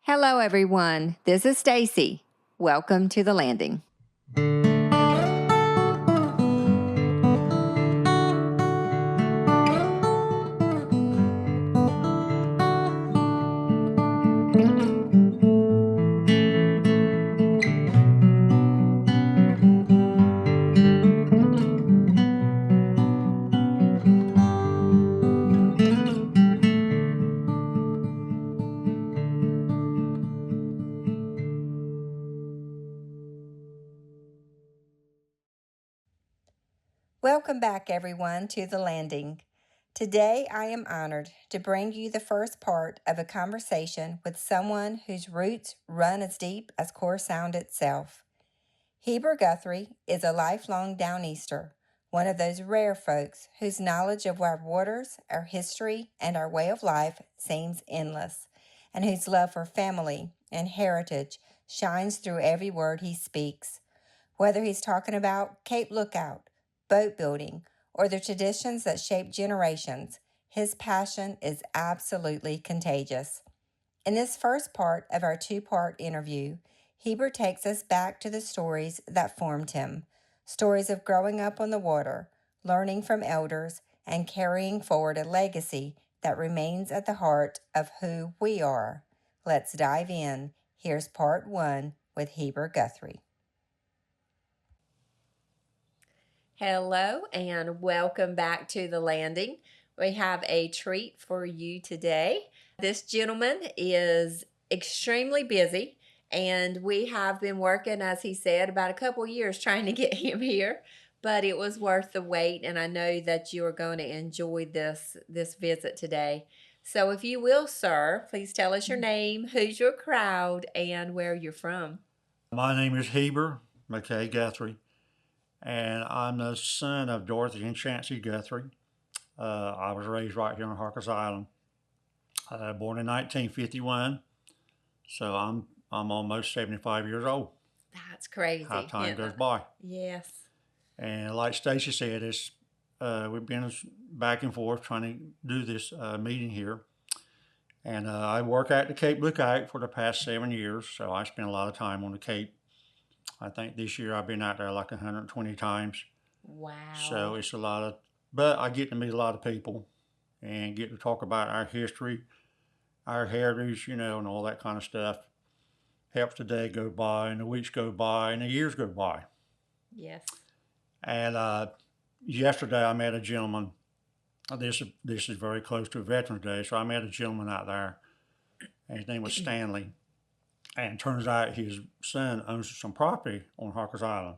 Hello, everyone. This is Stacy. Welcome to the landing. Welcome back, everyone, to the landing. Today, I am honored to bring you the first part of a conversation with someone whose roots run as deep as Core Sound itself. Heber Guthrie is a lifelong Downeaster, one of those rare folks whose knowledge of our waters, our history, and our way of life seems endless, and whose love for family and heritage shines through every word he speaks. Whether he's talking about Cape Lookout, boat building, or the traditions that shape generations, his passion is absolutely contagious. In this first part of our two-part interview, Heber takes us back to the stories that formed him, stories of growing up on the water, learning from elders, and carrying forward a legacy that remains at the heart of who we are. Let's dive in. Here's part one with Heber Guthrie. Hello and welcome back to the landing. We have a treat for you today. This gentleman is extremely busy, and we have been working, as he said, about a couple years trying to get him here, but it was worth the wait, and I know that you are going to enjoy this visit today. So if you will, sir, please tell us your name, who's your crowd, and where you're from. My name is Heber Guthrie, and I'm the son of Dorothy and Chancey Guthrie. I was raised right here on Harkers Island, born in 1951, so I'm almost 75 years old. That's crazy. How time goes by. Yes. And like Stacy said, we've been back and forth trying to do this meeting here. And I work at the Cape Lookout for the past 7 years, so I spend a lot of time on the Cape. I think this year I've been out there like 120 times. Wow. So it's a lot of, but I get to meet a lot of people and get to talk about our history, our heritage, and all that kind of stuff. Helps the day go by and the weeks go by and the years go by. Yes. And yesterday I met a gentleman. This is very close to Veterans Day, so I met a gentleman out there, and his name was Stanley. And it turns out his son owns some property on Harkers Island.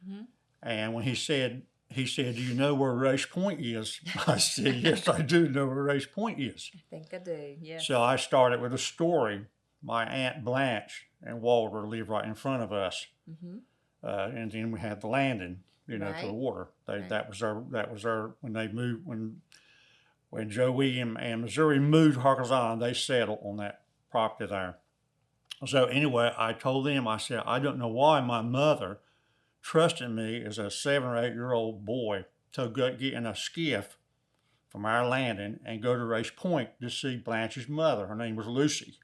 Mm-hmm. And when he said, do you know where Race Point is? I said, yes, I do know where Race Point is. I think I do, yes. So I started with a story. My Aunt Blanche and Walter live right in front of us. Mm-hmm. And then we had the landing, right, to the water. Right. That was our when they moved, when Joe William and Missouri moved to Harkers Island, they settled on that property there. So anyway, I told them, I said, I don't know why my mother trusted me as a 7 or 8 year old boy to get in a skiff from our landing and go to Race Point to see Blanche's mother. Her name was Lucy.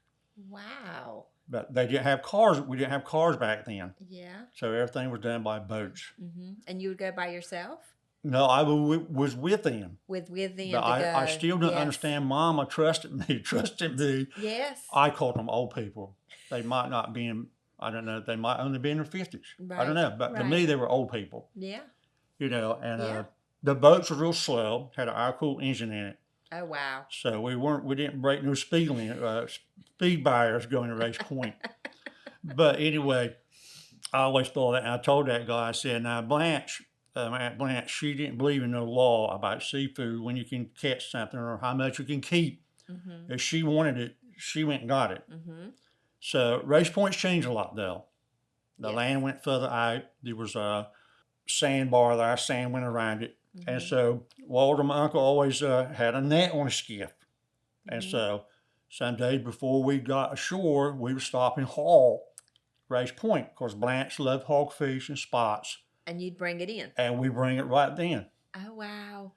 Wow. But they didn't have cars. We didn't have cars back then. Yeah. So everything was done by boats. Mm-hmm. And you would go by yourself? No, I was with them. With them but to go. I still don't understand. Mama trusted me. Yes. I called them old people. They might not be in, I don't know, they might only be in their 50s. Right. I don't know, but to me, they were old people. Yeah. And the boats were real slow, had an air-cooled engine in it. Oh, wow. So we didn't break no speed barriers going to Race Point. But anyway, I always thought that, and I told that guy, I said, now Aunt Blanche, she didn't believe in no law about seafood when you can catch something or how much you can keep. Mm-hmm. If she wanted it, she went and got it. Mm-hmm. So Race Point's changed a lot, though. The land went further out. There was a sandbar there. Sand went around it. Mm-hmm. And so Walter, my uncle, always had a net on a skiff. Mm-hmm. And so some days before we got ashore, we would stop and haul Race Point because Blanche loved hogfish and spots. And you'd bring it in? And we bring it right then. Oh, wow.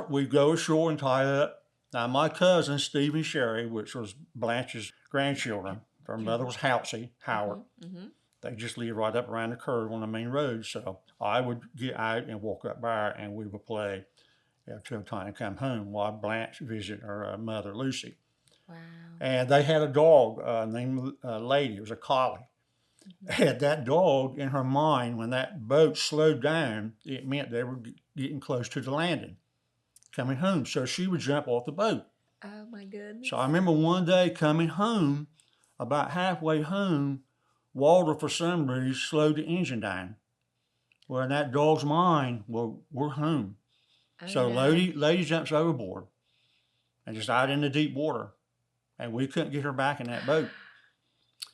We go ashore and tie up Now, my cousin, Steve and Sherry, which was Blanche's grandchildren, their mother was Halsey, Howard. Mm-hmm. They just lived right up around the curve on the main road. So I would get out and walk up by and we would play until time to come home while Blanche visited her mother, Lucy. Wow. And they had a dog named Lady. It was a collie. Had that dog in her mind when that boat slowed down, it meant they were getting close to the landing, coming home. So she would jump off the boat. Oh my goodness. So I remember one day coming home, about halfway home, Walter, for some reason, slowed the engine down. Well, in that dog's mind, well, we're home. Oh, So no. Lady jumps overboard and just out in the deep water. And we couldn't get her back in that boat.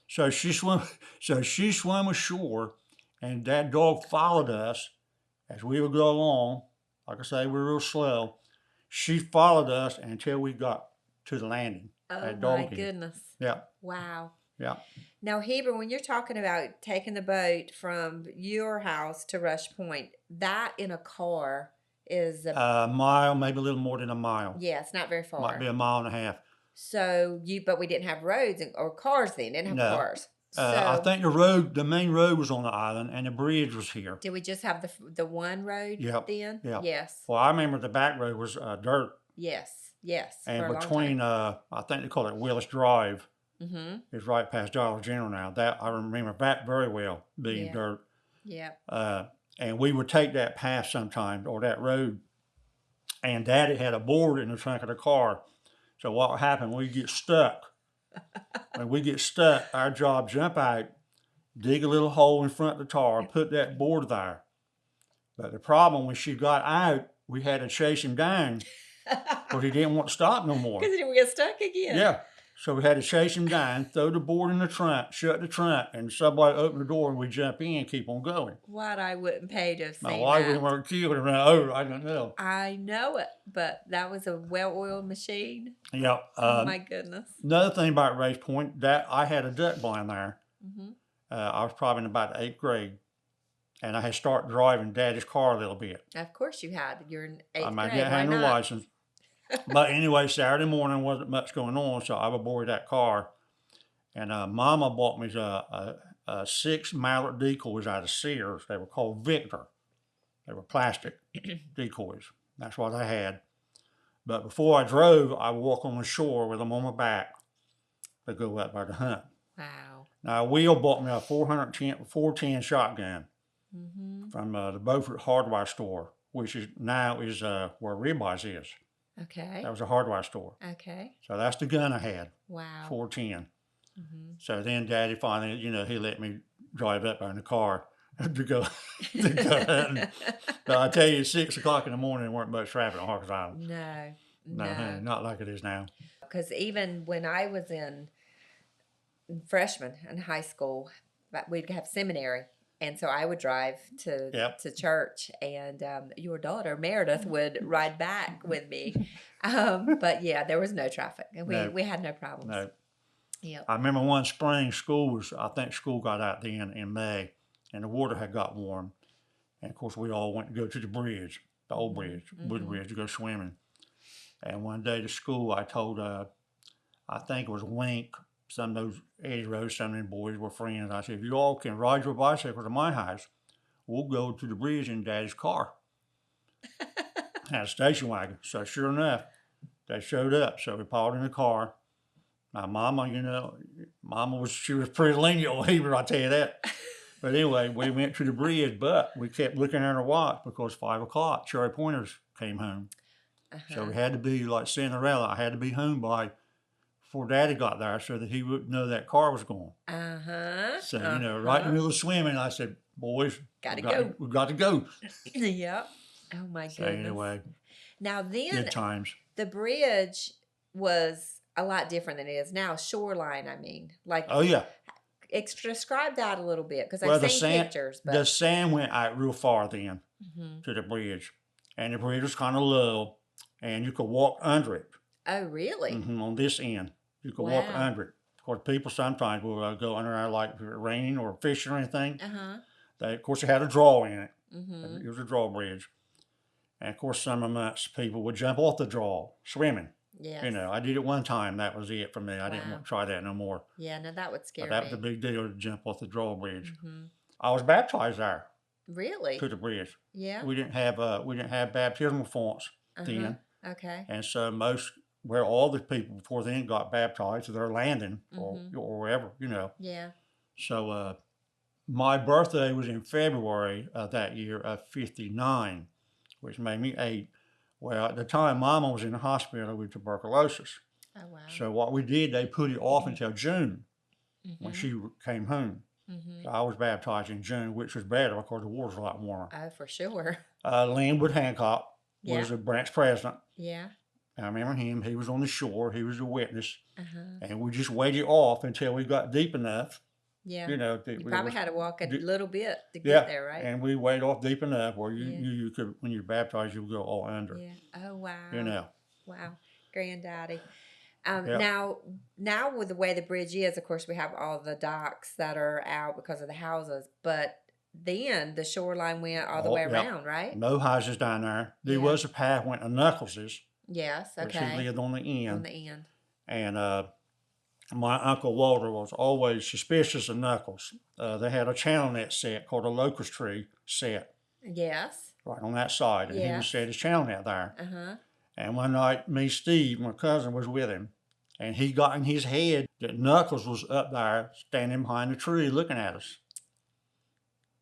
So she swam ashore, and that dog followed us as we would go along. Like I say, we were real slow. She followed us until we got to the landing. Oh my goodness. Yeah. Wow. Yeah. Now, Heber, when you're talking about taking the boat from your house to Rush Point, that in a car is a mile, maybe a little more than a mile. Yeah, it's not very far. Might be a mile and a half. So but we didn't have roads or cars then. Didn't have cars. So I think the main road was on the island, and the bridge was here. Did we just have the one road then? Yeah. Yes. Well, I remember the back road was dirt. Yes. Yes. And between, I think they call it Willis Drive, is right past Dollar General now. That I remember that very well, being dirt. Yeah. And we would take that path sometimes, or that road, and Daddy had a board in the trunk of the car. So what would happen, we'd get stuck. When we get stuck, our job, jump out, dig a little hole in front of the car, put that board there. But the problem, when she got out, we had to chase him down because he didn't want to stop no more. Because he would get stuck again. Yeah. So we had to chase him down, throw the board in the trunk, shut the trunk, and somebody open the door and we jump in and keep on going. What I wouldn't pay to have seen that. Why we weren't killed and run over, I don't know. I know it, but that was a well-oiled machine. Yeah. Oh my goodness. Another thing about Race Point, that I had a duck blind there. I was probably in about the 8th grade, and I had started driving Daddy's car a little bit. Of course you had. You're in 8th grade. I might get a license. But anyway, Saturday morning wasn't much going on, so I would borrow that car. And Mama bought me a 6 mallard decoys out of Sears. They were called Victor. They were plastic decoys. That's what I had. But before I drove, I would walk on the shore with them on my back to go up there to hunt. Wow. Now, Will bought me a 410 shotgun from the Beaufort hardware store, which is now where Ribeyes is. Okay. That was a hardware store. Okay. So that's the gun I had. Wow. 410. So then Daddy finally, he let me drive up there in the car to go hunting. But I tell you, 6 o'clock in the morning, there weren't much traffic on Harkers Island. No, honey, not like it is now. Because even when I was in freshman in high school, we'd have seminary. And so I would drive to church, and your daughter, Meredith, would ride back with me. But yeah, there was no traffic. We had no problems. No. Yep. I remember one spring, I think school got out then in May, and the water had got warm. And of course, we all went to go to the bridge, the old bridge, Wood Bridge, to go swimming. And one day to school, I told, I think it was Wink, some of those Eddie Rose, some of them boys were friends. I said, if you all can ride your bicycle to my house, we'll go to the bridge in Daddy's car. Had a station wagon. So sure enough, they showed up. So we piled in the car. My Mama, she was pretty lenient on Heber, I'll tell you that. But anyway, we went to the bridge, but we kept looking at our watch because 5 o'clock, Cherry Pointers came home. So we had to be like Cinderella. I had to be home before Daddy got there so that he wouldn't know that car was gone. So, right in the middle of swimming, I said, boys, we've got to go. Yep. Oh, my goodness. So anyway, now then, good times. The bridge was a lot different than it is now. Shoreline, I mean. Oh, yeah. Describe that a little bit, because I've seen pictures. But the sand went out real far then to the bridge. And the bridge was kind of low, and you could walk under it. Oh, really? On this end. You could walk under it. Of course, people sometimes will go under there like if it raining or fishing or anything. Of course, it had a draw in it. It was a drawbridge. And of course, summer months, people would jump off the draw, swimming. You Yes. know, I did it one time. That was it for me. I didn't Wow. want to try that no more. Yeah, no, that would But scare that was a me. big deal to jump off the drawbridge. Hmm. I was baptized there Really? to the bridge. Yeah. We didn't have baptismal fonts Uh-huh. then, Okay. and so all the people before then got baptized to their landing or wherever, you know. Yeah. So my birthday was in February of that year of '59, which made me 8. Well, at the time, Mama was in the hospital with tuberculosis. Oh, wow. So what we did, they put it off until June when she came home. So I was baptized in June, which was better because the water's a lot warmer. Oh, for sure. Linwood Hancock Yeah. was the branch president. Yeah. I remember him. He was on the shore. He was a witness. Uh-huh. And we just waited off until we got deep enough. Yeah. You know, You probably had to walk a little bit to yeah, get there, right? and we waited off deep enough where Yeah. you could, when you're baptized, you would go all under. Yeah. Oh, wow. You know. Wow. Granddaddy. Yeah. Now with the way the bridge is, of course, we have all the docks that are out because of the houses. But then the shoreline went all the way yeah. around, right? No houses down there. There Yeah. was a path went to Knuckles's, Yes. which Okay. he lived on the end. On the end. And my Uncle Walter was always suspicious of Knuckles. They had a channel net set called a locust tree set Yes. right on that side, and he would Yes. set his channel net there. Uh-huh. And one night, Steve, my cousin, was with him, and he got in his head that Knuckles was up there standing behind the tree looking at us.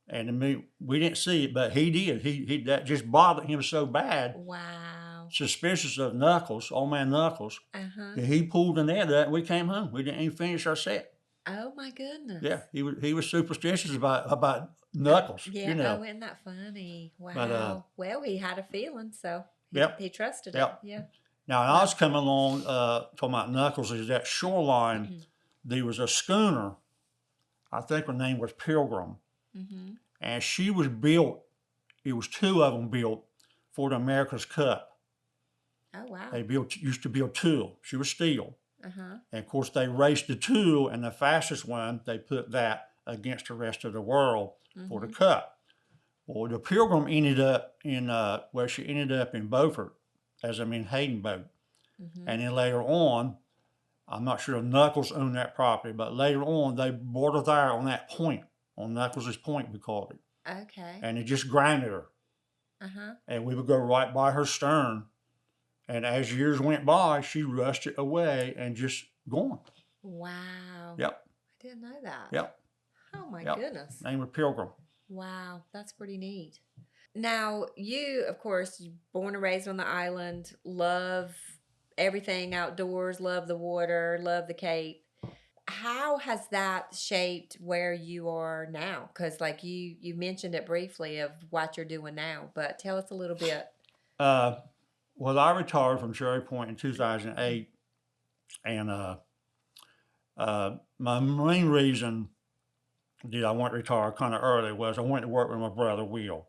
And we didn't see it, but he did. He that just bothered him so bad. Wow. Suspicious of Knuckles, old man Knuckles. Uh-huh. That he pulled the net up and we came home. We didn't even finish our set. Oh my goodness. Yeah, he was superstitious about Knuckles. Yeah. You know. Oh, isn't that funny? Wow. But, well, he had a feeling, so Yep. he trusted Yep. it. Yeah. Now, when I was coming along, talking about Knuckles, is that shoreline, there was a schooner, I think her name was Pilgrim, and she was built, it was 2 of them built for the America's Cup. Oh, wow. They used to build 2. She was steel. Uh-huh. And of course, they raced the 2, and the fastest one, they put that against the rest of the world for the Cup. Well, the Pilgrim ended up she ended up in Beaufort, as Hayden boat. And then later on, I'm not sure if Knuckles owned that property, but later on, they brought her there on that point, on Knuckles' Point, we called it. Okay. And it just grounded her. Uh-huh. And we would go right by her stern. And as years went by, she rusted away and just gone. Wow. Yep. I didn't know that. Yep. Oh, my Yep. goodness. Name was Pilgrim. Wow. That's pretty neat. Now, you, of course, born and raised on the island, love everything outdoors, love the water, love the Cape. How has that shaped where you are now? Because like you mentioned it briefly of what you're doing now, but tell us a little bit. Well, I retired from Cherry Point in 2008, and my main reason that I went to retire kind of early was I went to work with my brother, Will.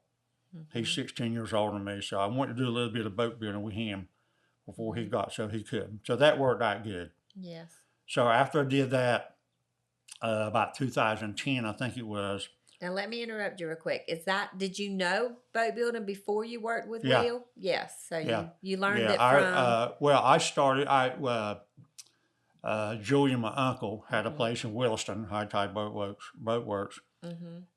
He's 16 years older than me, so I went to do a little bit of boat building with him before he got so he couldn't. So that worked out good. Yes. So after I did that, about 2010, I think it was. Now let me interrupt you real quick. Did you know boat building before you worked with Yeah. Will? Yes. So Yeah. you learned Yeah, it from. I started. Julian, my uncle, had a place in Williston, High Tide Boat Works.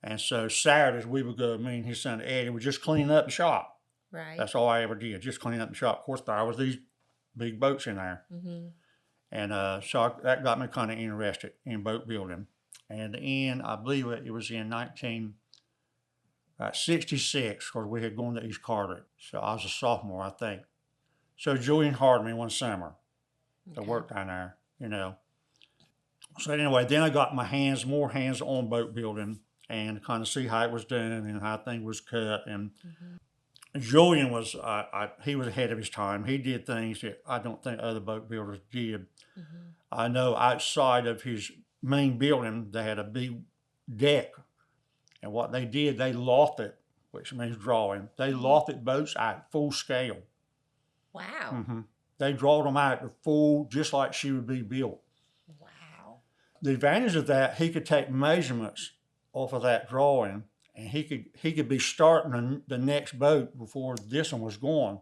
And so Saturdays we would go, me and his son Eddie would just clean up the shop. Right. That's all I ever did, just clean up the shop. Of course, there was these big boats in there. And that got me kind of interested in boat building. And in, I believe it was in 1966, because we had gone to East Carteret. So I was a sophomore, I think. So Julian hired me one summer to work down there, you know. So anyway, then I got my more hands-on boat building and kind of see how it was done and how things was cut. And Julian was, he was ahead of his time. He did things that I don't think other boat builders did. I know outside of his main building, they had a big deck. And what they did, they lofted, which means drawing. They lofted boats at full scale. Wow. They drawed them out to full, just like she would be built. Wow. The advantage of that, he could take measurements off of that drawing, and he could be starting the next boat before this one was going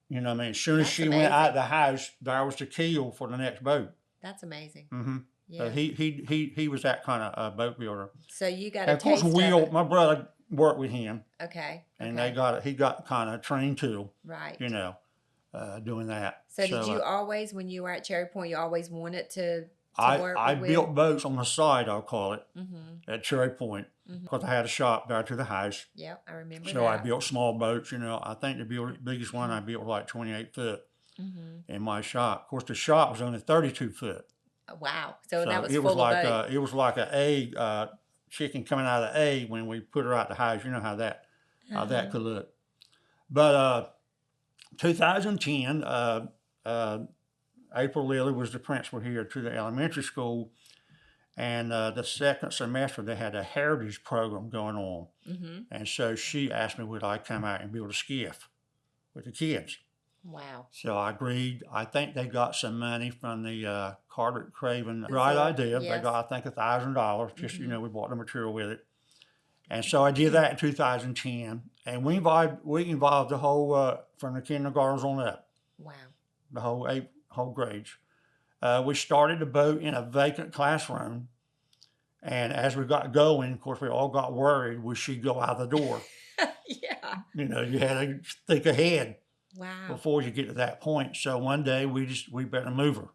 You know what I mean? As soon as That's she went out amazing. the house, there was the keel for the next boat. That's amazing. Mm-hmm. So Yeah. he was that kind of boat builder. So you got And a of course, taste of Will, it. my brother, worked with him, Okay. and Okay. he got kind of trained too, Right. you know, doing that. So did you always, when you were at Cherry Point, you always wanted to work I with built Will? boats on the side, I'll call it, Mm-hmm. at Cherry Point, because I had a shop there to the house. Yep, I remember So I that. built small boats. You know, I think the biggest one I built was like 28 foot Mm-hmm. in my shop. Of course, the shop was only 32 foot. Wow. So that So was full of boat. it was like a egg chicken coming out of the egg when we put her out the house. You know how that could look. But 2010, April Lilly was the principal here to the elementary school, and the second semester they had a heritage program going on, and so she asked me would I come out and build a skiff with the kids. Wow. So I agreed. I think they got some money from the Carter Craven. Right idea. They got, I think, $1,000. Just, we bought the material with it. And so I did that in 2010. And we involved the whole, from the kindergartens on up. Wow. The whole grades. We started the boat in a vacant classroom. And as we got going, of course, we all got worried would she go out the door. Yeah. You had to think ahead. Wow. Before you get to that point. So one day we better move her.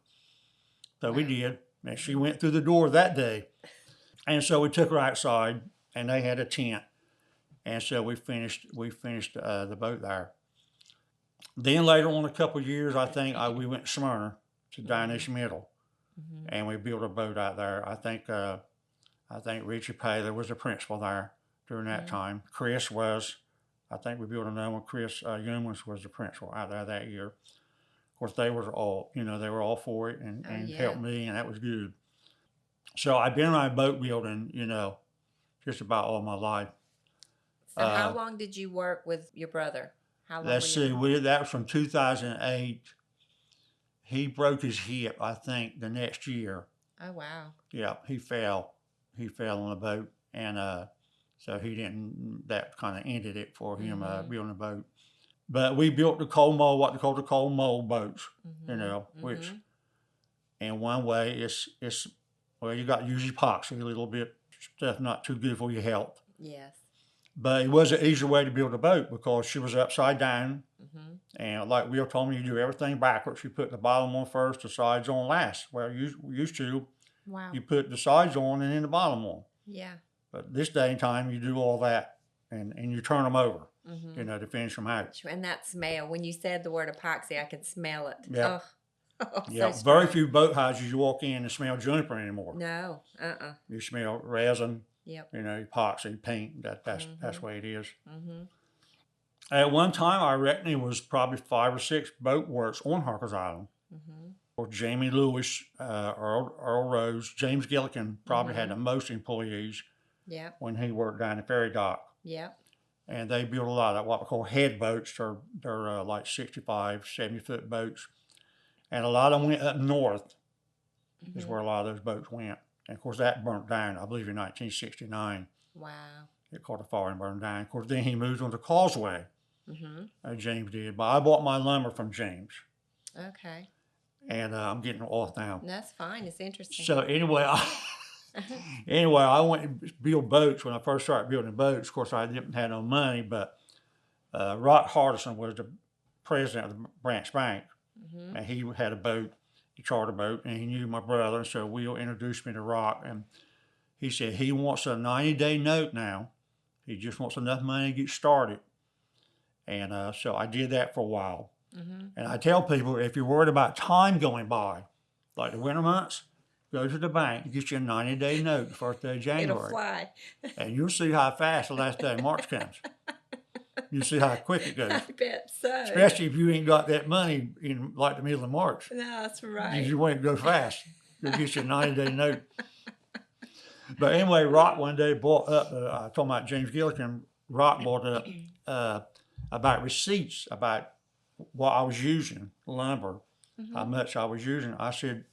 So we did. And she went through the door that day. And so we took her outside and they had a tent. And so we finished the boat there. Then later on, a couple of years, I think we went to Smyrna to Dionysia Middle. And we built a boat out there. I think Richie Paylor was the principal there during that time. Chris was. I think we built another one. Chris Humans was the principal out there that year. Of course, they were all, they were all for it and helped me, and that was good. So I've been around boat building, just about all my life. So how long did you work with your brother? How long? Let's see, that was from 2008. He broke his hip, I think, the next year. Oh, wow. Yeah, he fell. He fell on a boat, and so that kind of ended it for him building a boat. But we built the coal mold, what they call the coal mold boats, which in one way you got to use epoxy a little bit, stuff not too good for your health. Yes. But it was an easier way to build a boat because she was upside down. And like Will told me, you do everything backwards. You put the bottom on first, the sides on last. Well, you used to. Wow. You put the sides on and then the bottom on. Yeah. But this day and time, you do all that, and you turn them over, to finish them out. And that smell, when you said the word epoxy, I could smell it. Yeah. Oh, Yeah. so Very few boathouses you walk in and smell juniper anymore. No. You smell resin, Yep. epoxy, paint. That's the way it is. At one time, I reckon there was probably 5 or 6 boat works on Harker's Island. Or Jamie Lewis, Earl Rose, James Gillikin probably had the most employees. Yeah. When he worked down the ferry dock. Yeah. And they built a lot of what we call head boats. They're like 65, 70-foot boats. And a lot of them went up north is where a lot of those boats went. And, of course, that burnt down, I believe, in 1969. Wow. It caught a fire and burned down. Of course, then he moved on to Causeway, James did. But I bought my lumber from James. Okay. And I'm getting off now. That's fine. It's interesting. So, anyway, I went and build boats when I first started building boats. Of course, I didn't have no money, but Rock Hardison was the president of the branch bank, and he had a boat, a charter boat, and he knew my brother, and so Will introduced me to Rock, and he said he wants a 90-day note now. He just wants enough money to get started. And so I did that for a while. And I tell people, if you're worried about time going by, like the winter months, go to the bank, get you a 90-day note the first day of January. It'll fly. And you'll see how fast the last day of March comes. You'll see how quick it goes. I bet so. Especially if you ain't got that money in like the middle of March. No, that's right. You want to go fast. You'll get you a 90-day note. But anyway, Rock one day brought up, talking about James Gillikin, Rock brought up about receipts, about what I was using, lumber, how much I was using. I said,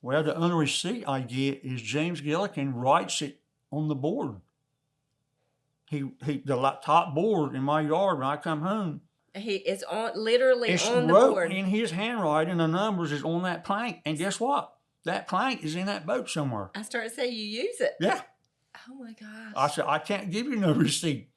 well, the only receipt I get is James Gillikin writes it on the board. The top board in my yard when I come home, He is literally It's on the wrote board. in his handwriting. The numbers is on that plank. And guess what? That plank is in that boat somewhere. I started to say you use it. Yeah. Oh my gosh. I said, I can't give you no receipt.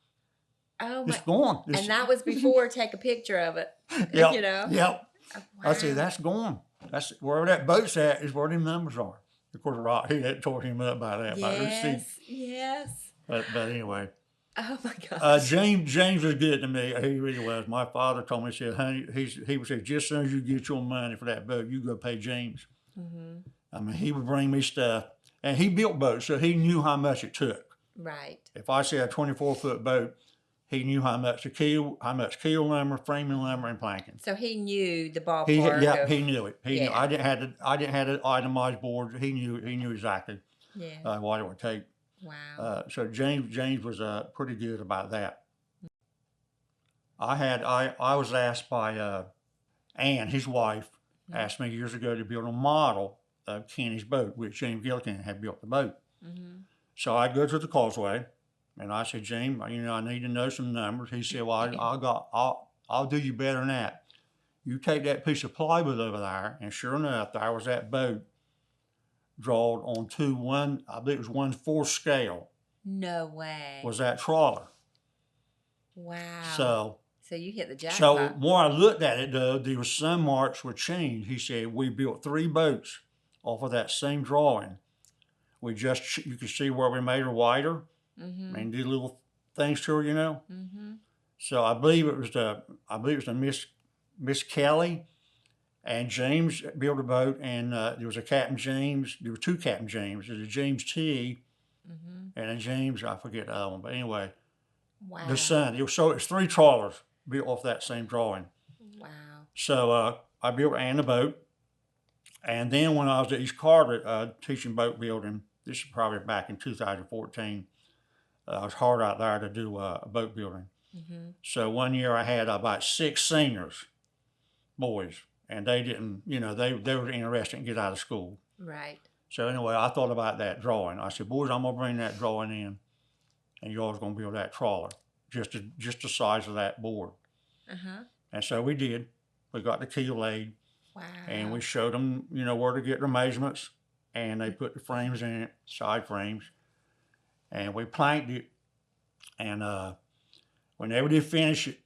Oh It's my. gone. And that was before take a picture of it. Yep, You know? Yep. Oh, I said, wow. that's gone. That's wherever that boat's at is where them numbers are. Of course, Rock, he had tore him up by that, by the receipt. Yes. But anyway. Oh my gosh. James was good to me. He really was. My father told me, he said, honey, he would say, just as soon as you get your money for that boat, you go pay James. Mm-hmm. I mean, he would bring me stuff. And he built boats, so he knew how much it took. Right. If I said a 24-foot boat, he knew how much keel lumber, framing lumber, and planking. So he knew the ballpark. He knew it. He knew. I didn't have an itemized board. He knew exactly what it would take. Wow. So James was pretty good about that. I was asked by Ann, his wife, asked me years ago to build a model of Kenny's boat, which James Gillikin had built the boat. Mm-hmm. So I go to the causeway, and I said, James, I need to know some numbers. He said, well, I'll do you better than that. You take that piece of plywood over there, and sure enough, there was that boat drawn on I believe it was 1/4 scale. No way. Was that trawler. Wow. So you hit the jackpot. So more I looked at it, though, there was some marks were changed. He said, we built 3 boats off of that same drawing. You could see where we made her wider and did little things to her, Mm-hmm. So I believe it was the Miss Kelly and James built a boat, and there was a Captain James. There were 2 Captain James. There's a James T. And a James, I forget the other one, but anyway, the son. It's 3 trawlers built off that same drawing. Wow. So I built Ann the boat, and then when I was at East Carter teaching boat building, this is probably back in 2014, I was hard out there to do boat building. Mm-hmm. So one year I had about 6 seniors, boys, and they didn't, they were interested in get out of school. Right. So anyway, I thought about that drawing. I said, boys, I'm gonna bring that drawing in, and y'all's gonna build that trawler, just the size of that board. Uh-huh. And so we did. We got the keel laid. Wow. And we showed them, where to get their measurements, and they put the frames in it, side frames, and we planked it. And whenever they finished it,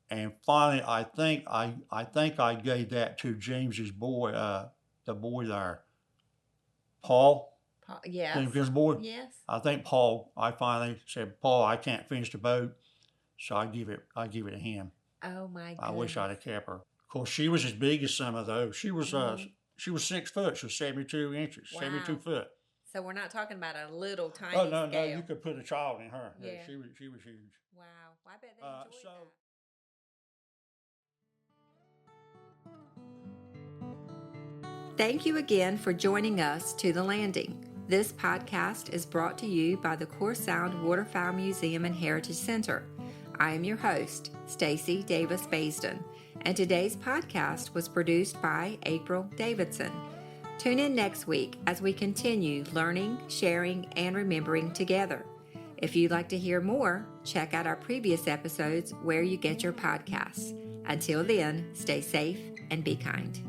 and finally, I think I gave that to James's boy, the boy there, Paul. Yes. His boy. Yes. I think Paul. I finally said, Paul, I can't finish the boat, so I give it to him. Oh my goodness. I wish I'd have kept her. Of course, she was as big as some of those. She was 6 foot. She was 72 inches, wow. 72 foot. So we're not talking about a little tiny no, scale. No, you could put a child in her. Yeah. She was huge. Wow. Well, I bet they enjoyed that. Thank you again for joining us to The Landing. This podcast is brought to you by the Core Sound Waterfowl Museum and Heritage Center. I am your host, Stacy Davis Baisden, and today's podcast was produced by April Davidson. Tune in next week as we continue learning, sharing, and remembering together. If you'd like to hear more, check out our previous episodes where you get your podcasts. Until then, stay safe and be kind.